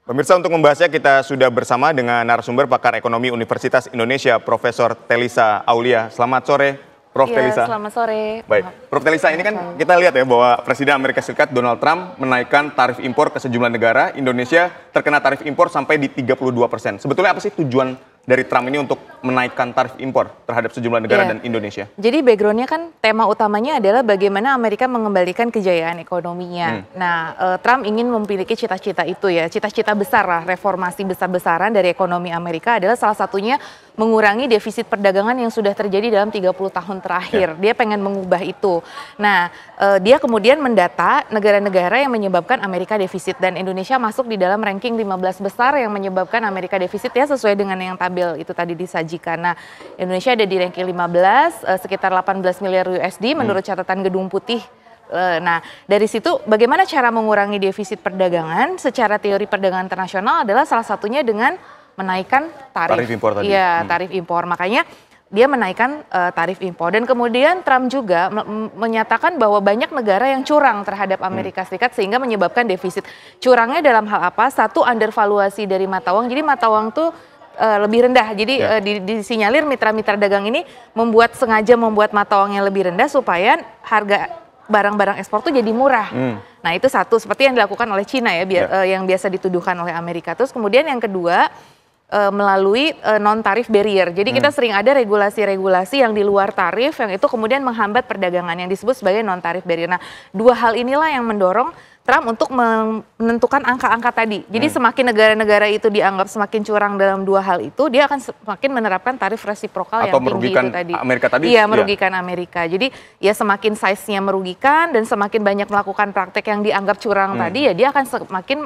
Pemirsa, untuk membahasnya kita sudah bersama dengan narasumber pakar ekonomi Universitas Indonesia, Profesor Telisa Aulia. Selamat sore, Prof. Ya, Telisa. selamat sore. Baik, Prof. Telisa, ini kan kita lihat ya bahwa Presiden Amerika Serikat Donald Trump menaikkan tarif impor ke sejumlah negara. Indonesia terkena tarif impor sampai di 32%. Sebetulnya apa sih tujuan dari Trump ini untuk menaikkan tarif impor terhadap sejumlah negara dan Indonesia? Jadi backgroundnya kan tema utamanya adalah bagaimana Amerika mengembalikan kejayaan ekonominya. Nah, Trump ingin memiliki cita-cita itu ya, cita-cita besar lah, reformasi besar-besaran dari ekonomi Amerika adalah salah satunya mengurangi defisit perdagangan yang sudah terjadi dalam 30 tahun terakhir. Dia pengen mengubah itu. Nah, dia kemudian mendata negara-negara yang menyebabkan Amerika defisit dan Indonesia masuk di dalam ranking 15 besar yang menyebabkan Amerika defisit ya sesuai dengan yang itu tadi disajikan. Nah, Indonesia ada di ranking 15, sekitar 18 miliar USD menurut catatan Gedung Putih. Nah, dari situ bagaimana cara mengurangi defisit perdagangan secara teori perdagangan internasional adalah salah satunya dengan menaikkan tarif impor tadi. Iya, tarif impor. Makanya dia menaikkan tarif impor. Dan kemudian Trump juga menyatakan bahwa banyak negara yang curang terhadap Amerika Serikat sehingga menyebabkan defisit. Curangnya dalam hal apa? Satu, undervaluasi dari mata uang. Jadi mata uang tuh lebih rendah, jadi disinyalir mitra-mitra dagang ini sengaja membuat mata uangnya lebih rendah supaya harga barang-barang ekspor tuh jadi murah. Nah itu satu, seperti yang dilakukan oleh Cina ya, yang biasa dituduhkan oleh Amerika. Terus kemudian yang kedua melalui non-tarif barrier. Jadi kita sering ada regulasi-regulasi yang di luar tarif yang itu kemudian menghambat perdagangan yang disebut sebagai non-tarif barrier. Nah dua hal inilah yang mendorong Trump untuk menentukan angka-angka tadi. Jadi semakin negara-negara itu dianggap semakin curang dalam dua hal itu, dia akan semakin menerapkan tarif resiprokal yang tinggi itu tadi. Atau merugikan Amerika tadi? Iya, merugikan Amerika. Jadi ya semakin size-nya merugikan dan semakin banyak melakukan praktek yang dianggap curang tadi, ya dia akan semakin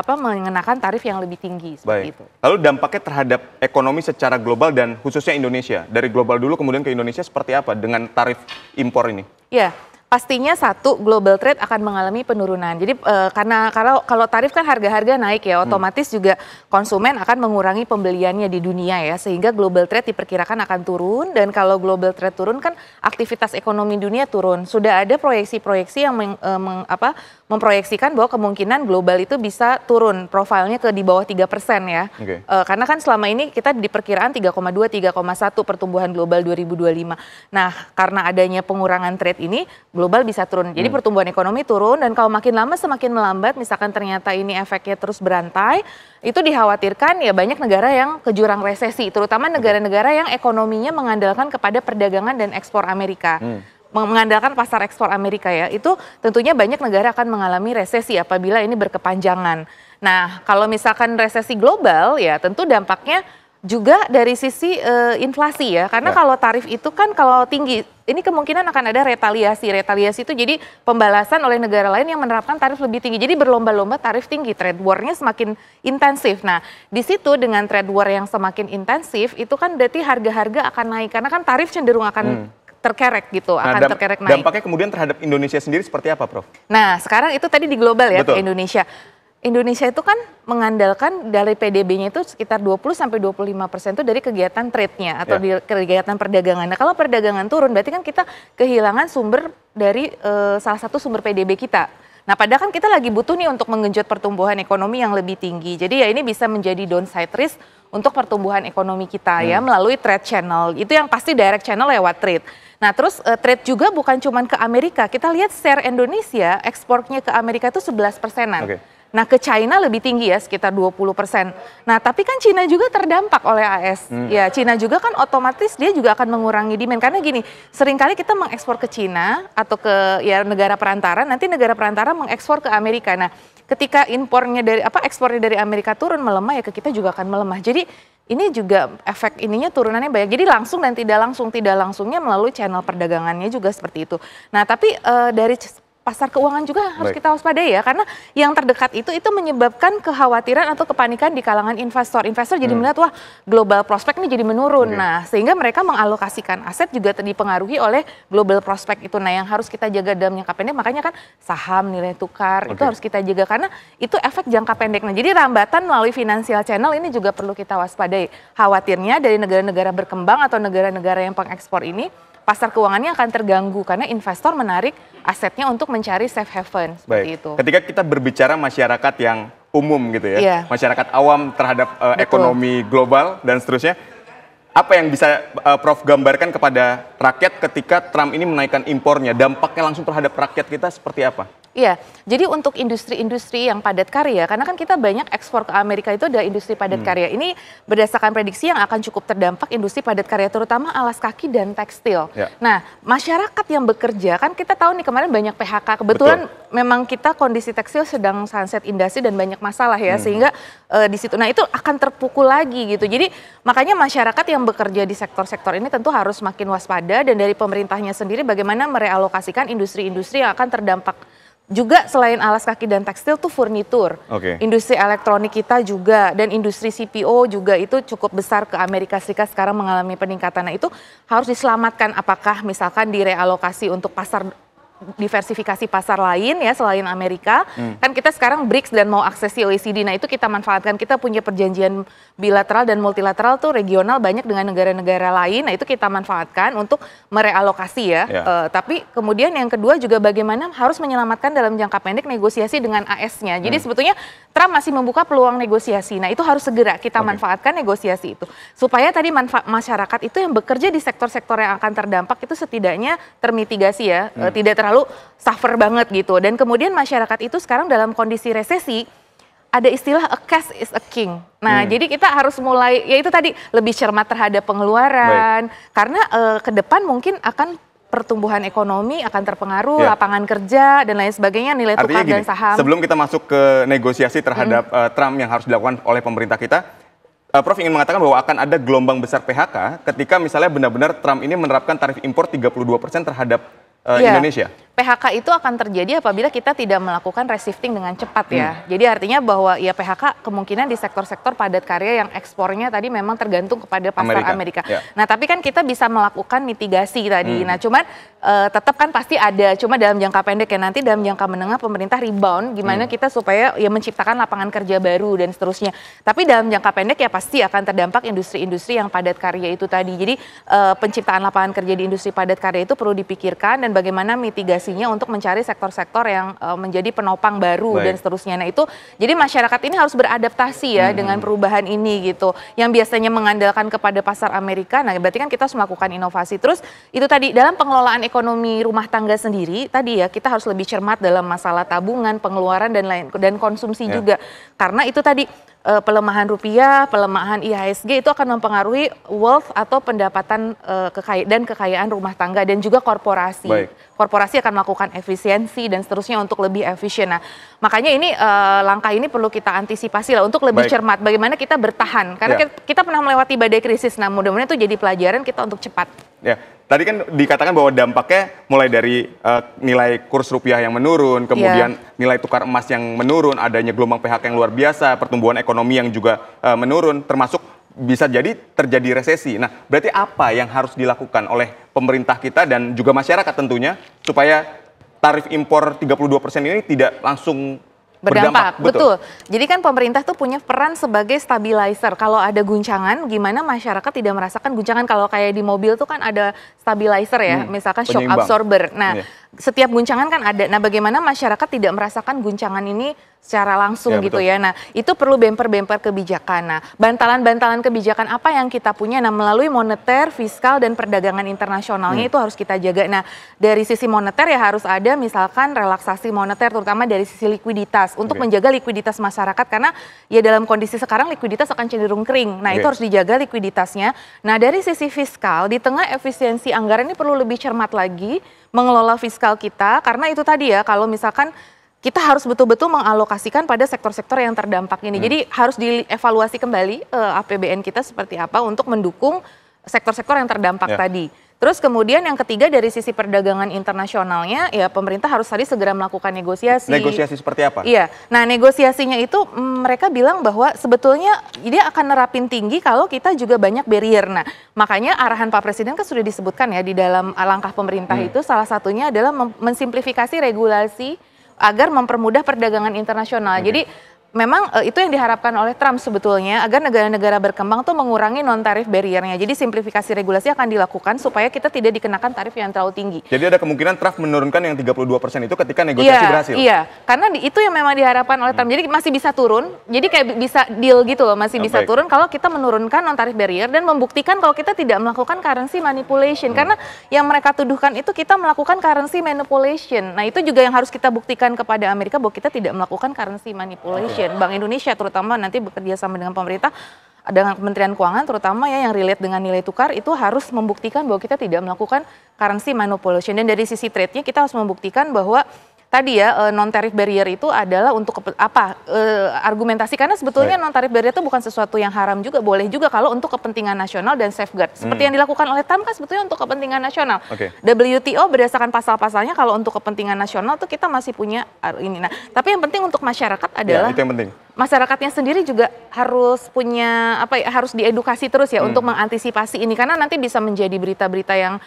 mengenakan tarif yang lebih tinggi. Seperti itu. Lalu dampaknya terhadap ekonomi secara global dan khususnya Indonesia. Dari global dulu kemudian ke Indonesia seperti apa dengan tarif impor ini? Ya. Pastinya satu, global trade akan mengalami penurunan. Jadi karena kalau tarif kan harga-harga naik ya, otomatis juga konsumen akan mengurangi pembeliannya di dunia ya, sehingga global trade diperkirakan akan turun. Dan kalau global trade turun kan aktivitas ekonomi dunia turun. Sudah ada proyeksi-proyeksi yang memproyeksikan bahwa kemungkinan global itu bisa turun profilnya ke di bawah 3% ya. Karena kan selama ini kita di perkiraan 3,2-3,1 pertumbuhan global 2025. Nah, karena adanya pengurangan trade ini, global bisa turun. Jadi pertumbuhan ekonomi turun dan kalau makin lama semakin melambat, misalkan ternyata ini efeknya terus berantai, itu dikhawatirkan ya banyak negara yang ke jurang resesi, terutama negara-negara yang ekonominya mengandalkan kepada perdagangan dan ekspor Amerika. Mengandalkan pasar ekspor Amerika ya, itu tentunya banyak negara akan mengalami resesi apabila ini berkepanjangan. Nah, kalau misalkan resesi global ya tentu dampaknya juga dari sisi inflasi ya, karena kalau tarif itu kan kalau tinggi, ini kemungkinan akan ada retaliasi. Retaliasi itu jadi pembalasan oleh negara lain yang menerapkan tarif lebih tinggi. Jadi berlomba-lomba tarif tinggi, trade war-nya semakin intensif. Nah, di situ dengan trade war yang semakin intensif, itu kan berarti harga-harga akan naik. Karena kan tarif cenderung akan terkerek gitu, akan terkerek naik. Dampaknya kemudian terhadap Indonesia sendiri seperti apa, Prof? Nah, sekarang itu tadi di global ya, ke Indonesia. Indonesia itu kan mengandalkan dari PDB-nya itu sekitar 20-25% itu dari kegiatan trade-nya atau kegiatan perdagangan. Nah kalau perdagangan turun berarti kan kita kehilangan sumber dari salah satu sumber PDB kita. Nah padahal kan kita lagi butuh nih untuk menggenjot pertumbuhan ekonomi yang lebih tinggi. Jadi ya ini bisa menjadi downside risk untuk pertumbuhan ekonomi kita ya melalui trade channel. Itu yang pasti direct channel lewat trade. Nah terus trade juga bukan cuma ke Amerika. Kita lihat share Indonesia ekspornya ke Amerika itu 11%-an. Nah ke China lebih tinggi ya sekitar 20%. Nah tapi kan China juga terdampak oleh AS. Ya China juga kan otomatis dia juga akan mengurangi demand. Karena gini, seringkali kita mengekspor ke China atau ke ya negara perantara, nanti negara perantara mengekspor ke Amerika. Nah ketika ekspornya dari Amerika turun melemah ya ke kita juga akan melemah. Jadi ini juga efek ininya turunannya banyak. Jadi langsung dan tidak langsungnya melalui channel perdagangannya juga seperti itu. Nah tapi dari pasar keuangan juga harus kita waspadai ya, karena yang terdekat itu menyebabkan kekhawatiran atau kepanikan di kalangan investor. Investor jadi melihat wah global prospek ini jadi menurun. Nah sehingga mereka mengalokasikan aset juga dipengaruhi oleh global prospek itu. Nah yang harus kita jaga dalam jangka pendek, makanya kan saham, nilai tukar itu harus kita jaga karena itu efek jangka pendek. Nah jadi rambatan melalui financial channel ini juga perlu kita waspadai. Khawatirnya dari negara-negara berkembang atau negara-negara yang pengekspor ini pasar keuangannya akan terganggu karena investor menarik asetnya untuk mencari safe haven seperti itu. Ketika kita berbicara masyarakat yang umum gitu ya, Iya. masyarakat awam terhadap Betul. ekonomi global dan seterusnya. Apa yang bisa Prof gambarkan kepada rakyat ketika Trump ini menaikkan impornya, dampaknya langsung terhadap rakyat kita seperti apa? Iya, jadi untuk industri-industri yang padat karya, karena kan kita banyak ekspor ke Amerika itu ada industri padat karya. Ini berdasarkan prediksi yang akan cukup terdampak industri padat karya, terutama alas kaki dan tekstil. Ya. Nah, masyarakat yang bekerja, kan kita tahu nih kemarin banyak PHK. Kebetulan memang kita kondisi tekstil sedang sunset industri dan banyak masalah ya, sehingga di situ, nah itu akan terpukul lagi gitu. Jadi makanya masyarakat yang bekerja di sektor-sektor ini tentu harus makin waspada, dan dari pemerintahnya sendiri bagaimana merealokasikan industri-industri yang akan terdampak. Juga selain alas kaki dan tekstil tuh furnitur, industri elektronik kita juga, dan industri CPO juga itu cukup besar ke Amerika Serikat sekarang mengalami peningkatan. Nah itu harus diselamatkan, apakah misalkan direalokasi untuk pasar, diversifikasi pasar lain ya selain Amerika. Kan kita sekarang BRICS dan mau aksesi OECD, nah itu kita manfaatkan, kita punya perjanjian bilateral dan multilateral tuh regional banyak dengan negara-negara lain, nah itu kita manfaatkan untuk merealokasi ya. Tapi kemudian yang kedua juga bagaimana harus menyelamatkan dalam jangka pendek negosiasi dengan AS-nya. Jadi sebetulnya Trump masih membuka peluang negosiasi, nah itu harus segera kita manfaatkan negosiasi itu. Supaya tadi masyarakat itu yang bekerja di sektor-sektor yang akan terdampak itu setidaknya termitigasi ya, tidak terlalu suffer banget gitu. Dan kemudian masyarakat itu sekarang dalam kondisi resesi, ada istilah a cash is a king. Nah, jadi kita harus mulai, ya itu tadi, lebih cermat terhadap pengeluaran. Karena ke depan mungkin akan pertumbuhan ekonomi akan terpengaruh, lapangan kerja, dan lain sebagainya, nilai tukar dan saham. Sebelum kita masuk ke negosiasi terhadap Trump yang harus dilakukan oleh pemerintah kita, Prof ingin mengatakan bahwa akan ada gelombang besar PHK ketika misalnya benar-benar Trump ini menerapkan tarif impor 32% terhadap Indonesia. PHK itu akan terjadi apabila kita tidak melakukan reshifting dengan cepat ya. Jadi artinya bahwa ya PHK kemungkinan di sektor-sektor padat karya yang ekspornya tadi memang tergantung kepada pasar Amerika. Nah tapi kan kita bisa melakukan mitigasi tadi. Nah cuman tetap kan pasti ada, cuma dalam jangka pendek ya, nanti dalam jangka menengah pemerintah rebound gimana kita supaya ya menciptakan lapangan kerja baru dan seterusnya. Tapi dalam jangka pendek ya pasti akan terdampak industri-industri yang padat karya itu tadi. Jadi penciptaan lapangan kerja di industri padat karya itu perlu dipikirkan, dan bagaimana mitigasi untuk mencari sektor-sektor yang menjadi penopang baru dan seterusnya. Nah itu, jadi masyarakat ini harus beradaptasi ya dengan perubahan ini gitu. Yang biasanya mengandalkan kepada pasar Amerika, nah berarti kan kita harus melakukan inovasi. Terus itu tadi dalam pengelolaan ekonomi rumah tangga sendiri, tadi ya kita harus lebih cermat dalam masalah tabungan, pengeluaran dan lain, dan konsumsi juga. Karena itu tadi pelemahan rupiah, pelemahan IHSG itu akan mempengaruhi wealth atau pendapatan dan kekayaan rumah tangga dan juga korporasi. Korporasi akan melakukan efisiensi dan seterusnya untuk lebih efisien. Nah, makanya ini langkah ini perlu kita antisipasi lah untuk lebih cermat. Bagaimana kita bertahan? Karena kita pernah melewati badai krisis. Nah, mudah-mudahan itu jadi pelajaran kita untuk cepat. Ya, tadi kan dikatakan bahwa dampaknya mulai dari nilai kurs rupiah yang menurun, kemudian nilai tukar emas yang menurun, adanya gelombang PHK yang luar biasa, pertumbuhan ekonomi yang juga menurun, termasuk bisa jadi terjadi resesi. Nah, berarti apa yang harus dilakukan oleh pemerintah kita dan juga masyarakat tentunya supaya tarif impor 32% ini tidak langsung berdampak? Betul. Jadi kan pemerintah tuh punya peran sebagai stabilizer. Kalau ada guncangan, gimana masyarakat tidak merasakan guncangan? Kalau kayak di mobil tuh kan ada stabilizer ya, misalkan shock absorber. Nah, setiap guncangan kan ada. Nah, bagaimana masyarakat tidak merasakan guncangan ini secara langsung gitu ya. Nah, itu perlu bemper-bemper kebijakan. Nah, bantalan-bantalan kebijakan apa yang kita punya? Nah, melalui moneter, fiskal, dan perdagangan internasionalnya itu harus kita jaga. Nah, dari sisi moneter ya harus ada misalkan relaksasi moneter, terutama dari sisi likuiditas, untuk menjaga likuiditas masyarakat, karena ya dalam kondisi sekarang likuiditas akan cenderung kering. Nah, itu harus dijaga likuiditasnya. Nah, dari sisi fiskal, di tengah efisiensi anggaran ini perlu lebih cermat lagi mengelola fiskal kita, karena itu tadi ya, kalau misalkan kita harus betul-betul mengalokasikan pada sektor-sektor yang terdampak ini. Jadi harus dievaluasi kembali APBN kita seperti apa untuk mendukung sektor-sektor yang terdampak tadi. Terus kemudian yang ketiga dari sisi perdagangan internasionalnya, ya pemerintah harus tadi segera melakukan negosiasi. Negosiasi seperti apa? Iya, nah negosiasinya itu mereka bilang bahwa sebetulnya dia akan nerapin tinggi kalau kita juga banyak barrier. Nah makanya arahan Pak Presiden kan sudah disebutkan ya di dalam langkah pemerintah itu, salah satunya adalah mensimplifikasi regulasi agar mempermudah perdagangan internasional. Jadi memang itu yang diharapkan oleh Trump sebetulnya, agar negara-negara berkembang tuh mengurangi non-tarif barrier-nya. Jadi simplifikasi regulasi akan dilakukan supaya kita tidak dikenakan tarif yang terlalu tinggi. Jadi ada kemungkinan Trump menurunkan yang 32% itu ketika negosiasi berhasil? Iya, karena itu yang memang diharapkan oleh Trump. Jadi masih bisa turun, jadi kayak bisa deal gitu loh, masih bisa turun kalau kita menurunkan non-tarif barrier dan membuktikan kalau kita tidak melakukan currency manipulation. Karena yang mereka tuduhkan itu kita melakukan currency manipulation. Nah itu juga yang harus kita buktikan kepada Amerika bahwa kita tidak melakukan currency manipulation. Bank Indonesia terutama nanti bekerja sama dengan pemerintah, dengan Kementerian Keuangan terutama ya yang relate dengan nilai tukar itu harus membuktikan bahwa kita tidak melakukan currency manipulation. Dan dari sisi trade-nya kita harus membuktikan bahwa tadi ya non-tarif barrier itu adalah untuk argumentasi, karena sebetulnya non-tarif barrier itu bukan sesuatu yang haram juga, boleh juga kalau untuk kepentingan nasional dan safeguard. Seperti yang dilakukan oleh Trump kan sebetulnya untuk kepentingan nasional. WTO berdasarkan pasal-pasalnya kalau untuk kepentingan nasional tuh kita masih punya ini. Nah, tapi yang penting untuk masyarakat adalah itu yang penting. Masyarakatnya sendiri juga harus punya harus diedukasi terus ya untuk mengantisipasi ini, karena nanti bisa menjadi berita-berita yang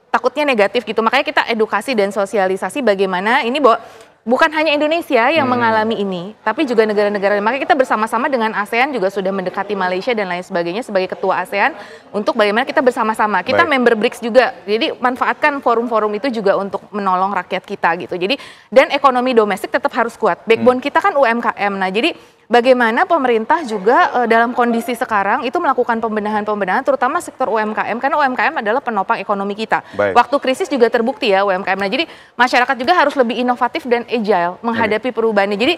takutnya negatif gitu. Makanya kita edukasi dan sosialisasi bagaimana ini bahwa bukan hanya Indonesia yang mengalami ini, tapi juga negara-negara. Makanya kita bersama-sama dengan ASEAN juga sudah mendekati Malaysia dan lain sebagainya sebagai ketua ASEAN untuk bagaimana kita bersama-sama. Kita member BRICS juga. Jadi manfaatkan forum-forum itu juga untuk menolong rakyat kita gitu. Jadi dan ekonomi domestik tetap harus kuat. Backbone kita kan UMKM. Nah, jadi bagaimana pemerintah juga dalam kondisi sekarang itu melakukan pembenahan-pembenahan terutama sektor UMKM, karena UMKM adalah penopang ekonomi kita. Waktu krisis juga terbukti ya UMKM. Nah, jadi masyarakat juga harus lebih inovatif dan agile menghadapi perubahan ini. Jadi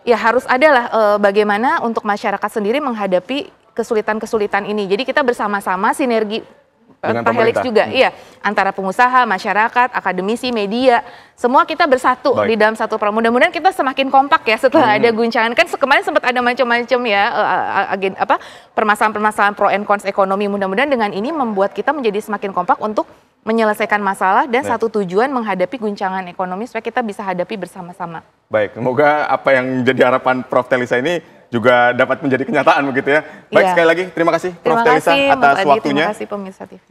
ya harus adalah bagaimana untuk masyarakat sendiri menghadapi kesulitan-kesulitan ini. Jadi kita bersama-sama sinergi Pak Helix juga, iya, antara pengusaha, masyarakat, akademisi, media, semua kita bersatu di dalam satu program. Mudah-mudahan kita semakin kompak ya setelah ada guncangan. Kan kemarin sempat ada macam-macam ya permasalahan-permasalahan pro and cons ekonomi. Mudah-mudahan dengan ini membuat kita menjadi semakin kompak untuk menyelesaikan masalah dan satu tujuan menghadapi guncangan ekonomi supaya kita bisa hadapi bersama-sama. Baik, semoga apa yang jadi harapan Prof. Telisa ini juga dapat menjadi kenyataan begitu ya. Baik, sekali lagi terima kasih Prof. Telisa atas waktunya. Terima kasih pemirsa TV.